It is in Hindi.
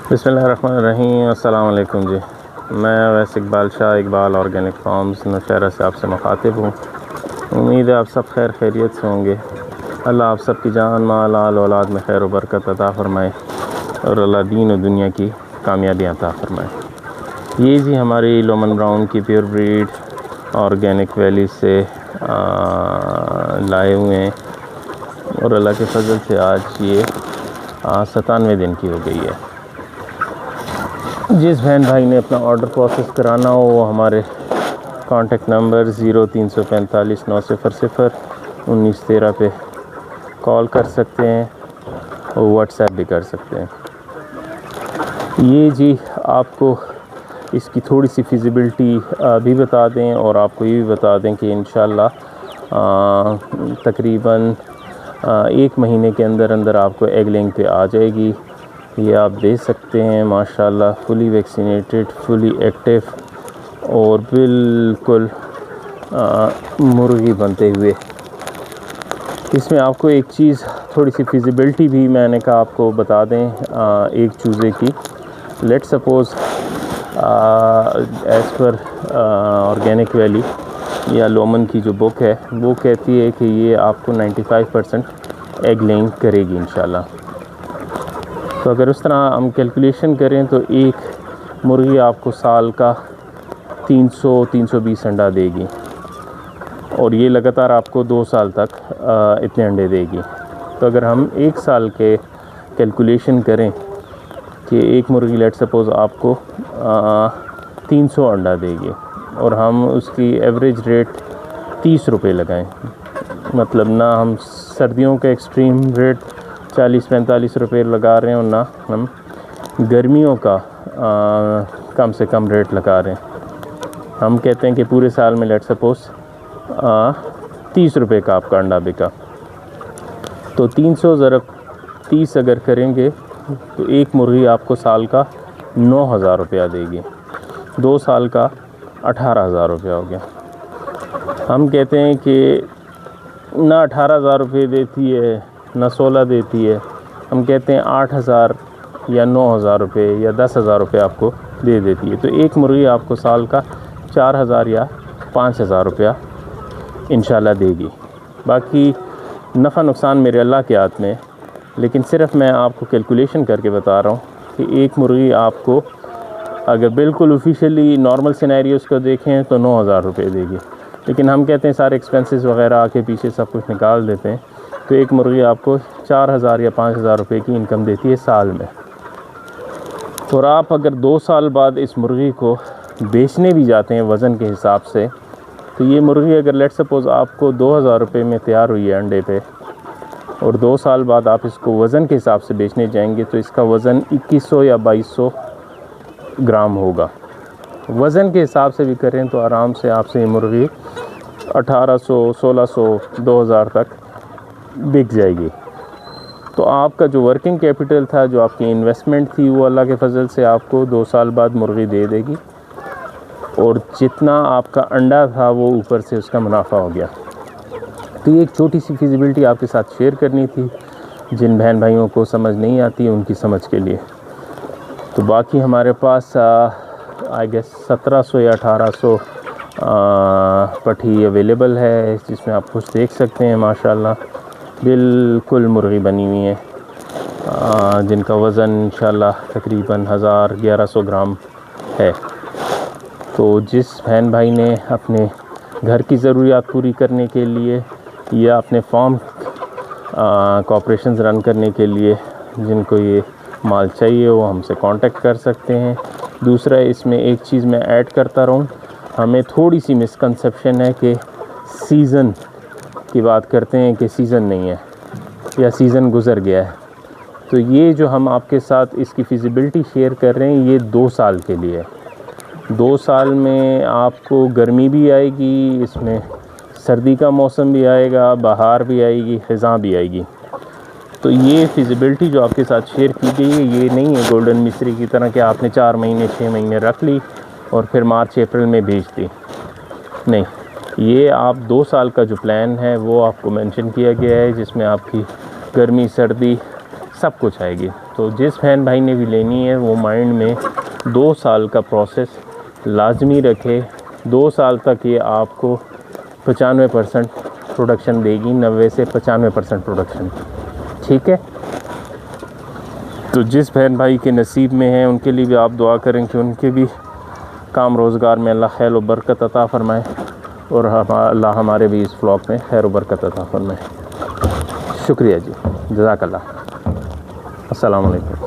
बिस्मिल्लाहिर्रहमानिर्रहीम। अस्सलाम वालेकुम जी। मैं वैसे इकबाल शाह, इकबाल ऑर्गेनिक फार्म्स नौशहरा से आपसे मुखातिब हूँ। उम्मीद है आप सब खैर खैरियत से होंगे। अल्लाह आप सब की जान माल आल औलाद में खैर व बरकत अता फ़रमाए और अल्लाह दीन और दुनिया की कामयाबियाँ अता फ़रमाए। ये जी हमारी लोमन ब्राउन की प्योर ब्रीड ऑर्गेनिक वैली से लाए हुए हैं और अल्लाह के फजल से आज ये 97 दिन की हो गई है। जिस बहन भाई ने अपना ऑर्डर प्रोसेस कराना हो वो हमारे कॉन्टेक्ट नंबर 0345 900 1913 पे कॉल कर सकते हैं और व्हाट्सएप भी कर सकते हैं। ये जी आपको इसकी थोड़ी सी फिजिबिलिटी भी बता दें और आपको ये भी बता दें कि इंशाल्लाह तकरीबन 1 महीने के अंदर अंदर आपको एग लेइंग पे आ जाएगी। ये आप देख सकते हैं माशाल्लाह फुली वैक्सीनेटेड, फुली एक्टिव और बिल्कुल मुर्गी बनते हुए। इसमें आपको एक चीज़ थोड़ी सी फिजिबिलिटी भी मैंने कहा आपको बता दें एक चूज़े की। Late suppose as per organic valley या लोमन की जो बुक है वो कहती है कि ये आपको 95% एग लेइंग करेगी इंशाल्लाह। तो अगर उस तरह हम कैलकुलेशन करें तो एक मुर्गी आपको साल का 300-320 अंडा देगी और ये लगातार आपको 2 साल तक इतने अंडे देगी। तो अगर हम 1 साल के कैलकुलेशन करें कि एक मुर्गी लेट सपोज़ आपको 300 अंडा देगी और हम उसकी एवरेज रेट 30 रुपये लगाएं, मतलब ना हम सर्दियों का एक्सट्रीम रेट 40-45 रुपये लगा रहे हैं और ना हम गर्मियों का कम से कम रेट लगा रहे हैं। हम कहते हैं कि पूरे साल में लेट सपोज़ 30 रुपये का आपका अंडा बिका, तो 300 ज़रब 30 अगर करेंगे तो एक मुर्गी आपको साल का 9,000 रुपया देगी, 2 साल का 18,000 रुपया हो गया। हम कहते हैं कि ना 18,000 रुपये देती है ना 16 देती है, हम कहते हैं 8,000 या 9,000 रुपये या 10,000 रुपये आपको दे देती है। तो एक मुर्गी आपको साल का 4,000 या 5,000 रुपया इंशाल्लाह देगी। बाकी नफ़ा नुकसान मेरे अल्लाह के हाथ में, लेकिन सिर्फ़ मैं आपको कैलकुलेशन करके बता रहा हूँ कि एक मुर्गी आपको अगर बिल्कुल ऑफिशियली नॉर्मल सिनेरियोज़ को देखें तो 9,000 रुपये देगी, लेकिन हम कहते हैं सारे एक्सपेंसेस वगैरह आके पीछे सब कुछ निकाल देते हैं तो एक मुर्गी आपको 4,000 या 5,000 रुपये की इनकम देती है साल में। और आप अगर 2 साल बाद इस मुर्गी को बेचने भी जाते हैं वज़न के हिसाब से, तो ये मुर्गी अगर लेट सपोज़ आपको 2,000 रुपये में तैयार हुई है अंडे पे और 2 साल बाद आप इसको वज़न के हिसाब से बेचने जाएंगे तो इसका वज़न 2100 या 2200 ग्राम होगा। वज़न के हिसाब से भी करें तो आराम से आपसे ये मुर्गी 1,800, 1,600, 2,000 तक बिक जाएगी। तो आपका जो वर्किंग कैपिटल था, जो आपकी इन्वेस्टमेंट थी, वो अल्लाह के फजल से आपको 2 साल बाद मुर्गी दे देगी और जितना आपका अंडा था वो ऊपर से उसका मुनाफा हो गया। तो ये एक छोटी सी फिजिबिलिटी आपके साथ शेयर करनी थी, जिन बहन भाइयों को समझ नहीं आती उनकी समझ के लिए। तो बाकी हमारे पास आई गेस 1700 या 1800 पट्टी अवेलेबल है, जिसमें आप कुछ देख सकते हैं माशाल्लाह बिल्कुल मुर्गी बनी हुई है, जिनका वज़न इंशाल्लाह तकरीबन 1000-1100 ग्राम है। तो जिस बहन भाई ने अपने घर की ज़रूरियात पूरी करने के लिए या अपने फार्म कॉपरेशंस रन करने के लिए जिनको ये माल चाहिए वो हमसे कांटेक्ट कर सकते हैं। दूसरा, इसमें एक चीज़ मैं ऐड करता रहूँ, हमें थोड़ी सी मिसकंसेप्शन है कि सीज़न की बात करते हैं कि सीज़न नहीं है या सीज़न गुज़र गया है। तो ये जो हम आपके साथ इसकी फिजिबिलिटी शेयर कर रहे हैं ये 2 साल के लिए है। 2 साल में आपको गर्मी भी आएगी, इसमें सर्दी का मौसम भी आएगा, बहार भी आएगी, ख़ज़ां भी आएगी। तो ये फिजिबिलिटी जो आपके साथ शेयर की गई है ये नहीं है गोल्डन मिस्री की तरह कि आपने 4 महीने 6 महीने रख ली और फिर मार्च अप्रैल में बेच दी। नहीं, ये आप 2 साल का जो प्लान है वो आपको मेंशन किया गया है, जिसमें आपकी गर्मी सर्दी सब कुछ आएगी। तो जिस बहन भाई ने भी लेनी है वो माइंड में 2 साल का प्रोसेस लाजमी रखे। 2 साल तक ये आपको 95% प्रोडक्शन देगी, 90 से 95% प्रोडक्शन। ठीक है, तो जिस बहन भाई के नसीब में है उनके लिए भी आप दुआ करें कि उनके भी काम रोज़गार में अल्लाह खैर व बरकत अता फ़रमाए और अल्लाह हमारे भी इस व्लॉग में खैर व बरकत अता फ़रमाए। शुक्रिया जी, जज़ाकल्लाह। अस्सलाम वालेकुम।